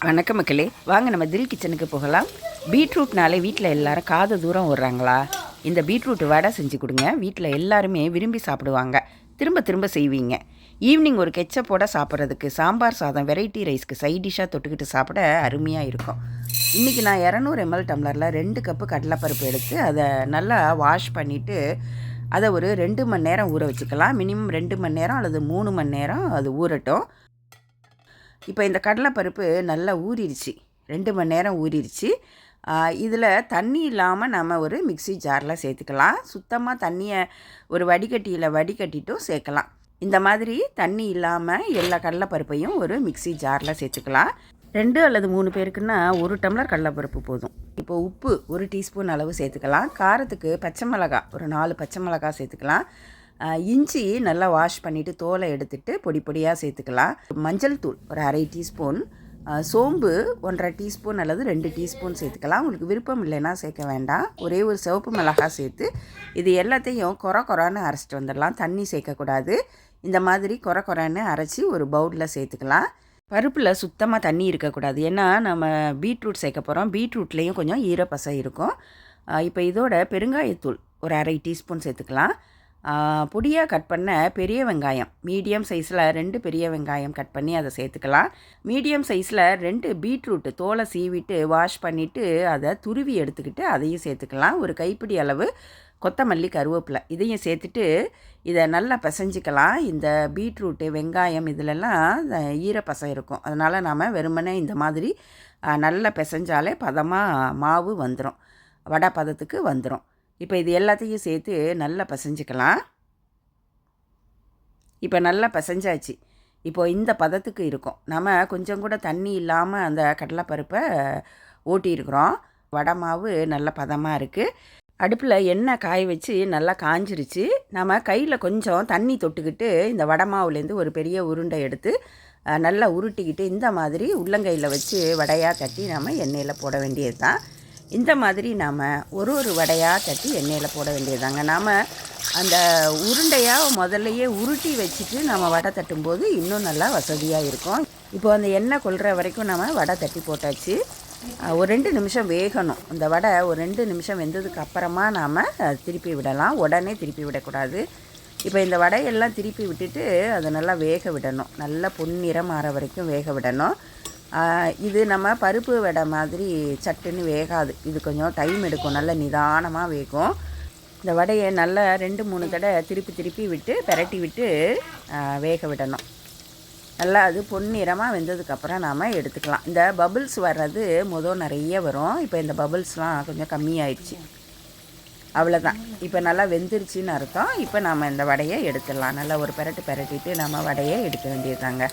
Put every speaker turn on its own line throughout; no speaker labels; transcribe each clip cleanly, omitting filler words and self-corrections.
வணக்கம் மக்களே, வாங்க நம்ம தில் கிச்சனுக்கு போகலாம். பீட்ரூட்னாலே வீட்டில் எல்லாரும் காது தூரம் ஓடுறாங்களா? இந்த பீட்ரூட் வடை செஞ்சு கொடுங்க. வீட்டில் எல்லாருமே விரும்பி சாப்பிடுவாங்க. திரும்ப திரும்ப செய்வீங்க. ஈவினிங் ஒரு கெச்சப்போட சாப்பிட்றதுக்கு, சாம்பார் சாதம் வெரைட்டி ரைஸ்க்கு சைட் டிஷ்ஷாக தொட்டுக்கிட்டு சாப்பிட அருமையாக இருக்கும். இன்றைக்கி நான் 200 ml டம்ளரில் 2 கப்பு கடலைப்பருப்பு எடுத்து அதை நல்லா வாஷ் பண்ணிவிட்டு அதை ஒரு 2 மணி நேரம் ஊற வச்சுக்கலாம். மினிமம் 2 மணி நேரம் அல்லது 3 மணி நேரம் அது ஊறட்டும். இப்போ இந்த கடலைப்பருப்பு நல்லா ஊறிடுச்சு, 2 மணி நேரம் ஊறிடுச்சு. இதில் தண்ணி இல்லாமல் நம்ம ஒரு மிக்ஸி ஜாரில் சேர்த்துக்கலாம். சுத்தமாக தண்ணியை ஒரு வடிகட்டியில் வடிகட்டிட்டும் சேர்க்கலாம். இந்த மாதிரி தண்ணி இல்லாமல் எல்லா கடலைப்பருப்பையும் ஒரு மிக்ஸி ஜாரில் சேர்த்துக்கலாம். 2 அல்லது 3 பேருக்குன்னா 1 டம்ளர் கடலைப்பருப்பு போதும். இப்போ உப்பு 1 டீஸ்பூன் அளவு சேர்த்துக்கலாம். காரத்துக்கு பச்சை மிளகாய் ஒரு 4 பச்சை மிளகாய் சேர்த்துக்கலாம். இஞ்சி நல்லா வாஷ் பண்ணிவிட்டு தோலை எடுத்துகிட்டு பொடி பொடியாக சேர்த்துக்கலாம். மஞ்சள் தூள் ஒரு 1/2 டீஸ்பூன், சோம்பு 1/2 டீஸ்பூன் அல்லது 2 டீஸ்பூன் சேர்த்துக்கலாம். உங்களுக்கு விருப்பம் இல்லைன்னா சேர்க்க வேண்டாம். ஒரே ஒரு சிவப்பு மிளகாய் சேர்த்து இது எல்லாத்தையும் கொரன்னு அரைச்சிட்டு வந்துடலாம். தண்ணி சேர்க்கக்கூடாது. இந்த மாதிரி கொரன்னு அரைச்சி ஒரு பவுலில் சேர்த்துக்கலாம். பருப்பில் சுத்தமாக தண்ணி இருக்கக்கூடாது, ஏன்னா நம்ம பீட்ரூட் சேர்க்க போகிறோம். பீட்ரூட்லேயும் கொஞ்சம் ஈரப்பசை இருக்கும். இப்போ இதோட பெருங்காயத்தூள் ஒரு 1/2 டீஸ்பூன் சேர்த்துக்கலாம். பொடியாக கட் பண்ண பெரிய வெங்காயம், மீடியம் சைஸில் 2 பெரிய வெங்காயம் கட் பண்ணி அதை சேர்த்துக்கலாம். மீடியம் சைஸில் 2 பீட்ரூட்டு தோலை சீவிட்டு வாஷ் பண்ணிவிட்டு அதை துருவி எடுத்துக்கிட்டு அதையும் சேர்த்துக்கலாம். ஒரு கைப்பிடி அளவு கொத்தமல்லி, கருவேப்பிலை இதையும் சேர்த்துட்டு இதை நல்லா பிசைஞ்சிக்கலாம். இந்த பீட்ரூட்டு வெங்காயம் இதிலெல்லாம் ஈரப்பசை இருக்கும், அதனால் நாம் வெறுமனே இந்த மாதிரி நல்லா பிசைஞ்சாலே பதமாக மாவு வந்துடும், வடை பதத்துக்கு வந்துடும். இப்போ இது எல்லாத்தையும் சேர்த்து நல்லா பிசைஞ்சிக்கலாம். இப்போ நல்லா பிசைஞ்சாச்சு. இப்போது இந்த பதத்துக்கு இருக்கும். நம்ம கொஞ்சம் கூட தண்ணி இல்லாமல் அந்த கடலைப்பருப்பை ஓட்டியிருக்கிறோம். வடை மாவு நல்ல பதமாக இருக்குது. அடுப்பில் எண்ணெய் காய வச்சு நல்லா காஞ்சிருச்சு. நம்ம கையில் கொஞ்சம் தண்ணி தொட்டுக்கிட்டு இந்த வடை மாவுலேருந்து ஒரு பெரிய உருண்டை எடுத்து நல்லா உருட்டிக்கிட்டு இந்த மாதிரி உள்ளங்கையில் வச்சு வடையாக தட்டி நம்ம எண்ணெயில் போட வேண்டியது தான். இந்த மாதிரி நாம் ஒரு வடையாக தட்டி எண்ணெயில் போட வேண்டியதாங்க. நாம் அந்த உருண்டையாக முதல்லையே உருட்டி வச்சுட்டு நம்ம வடை தட்டும்போது இன்னும் நல்லா வசதியாக இருக்கும். இப்போ அந்த எண்ணெய் கொள்கிற வரைக்கும் நம்ம வடை தட்டி போட்டாச்சு. ஒரு 2 நிமிஷம் வேகணும். இந்த வடை ஒரு 2 நிமிஷம் வெந்ததுக்கு அப்புறமா நாம் திருப்பி விடலாம், உடனே திருப்பி விடக்கூடாது. இப்போ இந்த வடையெல்லாம் திருப்பி விட்டுட்டு அதை நல்லா வேக விடணும். நல்லா பொன்னிறம் ஆற வரைக்கும் வேக விடணும். இது நம்ம பருப்பு வடை மாதிரி சட்டுன்னு வேகாது, இது கொஞ்சம் டைம் எடுக்கும், நல்ல நிதானமாக வேகும். இந்த வடையை நல்லா 2-3 தடவை திருப்பி விட்டு பெரட்டி விட்டு வேக விடணும். நல்லா அது பொன்னிறமாக வெந்ததுக்கப்புறம் நாம் எடுத்துக்கலாம். இந்த பபுள்ஸ் வர்றது நிறைய வரும். இப்போ இந்த பபுள்ஸ்லாம் கொஞ்சம் கம்மியாயிடுச்சு, அவ்வளோதான். இப்போ நல்லா வெந்துருச்சின்னு அர்த்தம். இப்போ நாம் இந்த வடையை எடுத்துடலாம். நல்லா ஒரு பெரட்டிட்டு நம்ம வடையை எடுக்க வேண்டியதாங்க.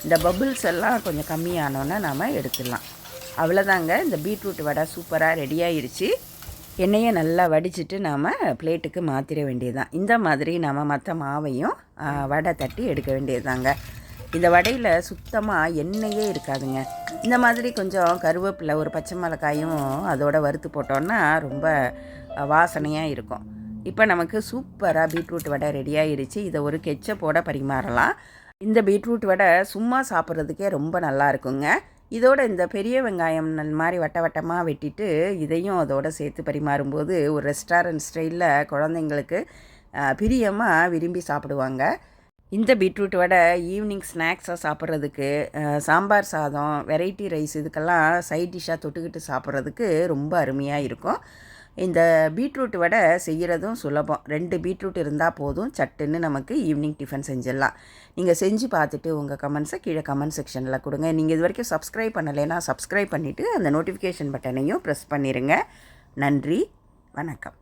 இந்த பபுள்ஸ் எல்லாம் கொஞ்சம் கம்மியானோன்னே நாம் எடுத்துடலாம். அவ்வளோதாங்க, இந்த பீட்ரூட் வடை சூப்பராக ரெடியாகிருச்சு. எண்ணெயை நல்லா வடிச்சிட்டு நாம் பிளேட்டுக்கு மாற்றிட வேண்டியதுதான். இந்த மாதிரி நாம் மற்ற மாவையும் வடை தட்டி எடுக்க வேண்டியதுதாங்க. இந்த வடையில் சுத்தமாக எண்ணெயே இருக்காதுங்க. இந்த மாதிரி கொஞ்சம் கருவேப்பிலை, ஒரு பச்சை மிளகாயும் அதோட வறுத்து போட்டோன்னா ரொம்ப வாசனையாக இருக்கும். இப்போ நமக்கு சூப்பராக பீட்ரூட் வடை ரெடியாகிருச்சு. இதை ஒரு கெச்சப்போட பரிமாறலாம். இந்த பீட்ரூட் வடை சும்மா சாப்பிட்றதுக்கே ரொம்ப நல்லா இருக்குங்க. இதோட இந்த பெரிய வெங்காயம் மாதிரி வட்டமாக வெட்டிட்டு இதையும் அதோடு சேர்த்து பரிமாறும்போது ஒரு ரெஸ்டாரண்ட் ஸ்டைலில் குழந்தைங்களுக்கு பிரியமாக விரும்பி சாப்பிடுவாங்க. இந்த பீட்ரூட் வடை ஈவினிங் ஸ்நாக்ஸாக சாப்பிட்றதுக்கு, சாம்பார் சாதம் வெரைட்டி ரைஸ் இதுக்கெல்லாம் சைட் டிஷ்ஷாக தொட்டுக்கிட்டு சாப்பிட்றதுக்கு ரொம்ப அருமையாக இருக்கும். இந்த பீட்ரூட் வடை செய்கிறதும் சுலபம். 2 பீட்ரூட் இருந்தால் போதும், சட்டுன்னு நமக்கு ஈவினிங் டிஃபன் செஞ்சிடலாம். நீங்கள் செஞ்சு பார்த்துட்டு உங்கள் கமெண்ட்ஸை கீழே கமெண்ட் செக்ஷனில் கொடுங்க. நீங்கள் இது வரைக்கும் சப்ஸ்கிரைப் பண்ணலைன்னா சப்ஸ்கிரைப் பண்ணிவிட்டு அந்த நோட்டிஃபிகேஷன் பட்டனையும் ப்ரெஸ் பண்ணிடுங்க. நன்றி, வணக்கம்.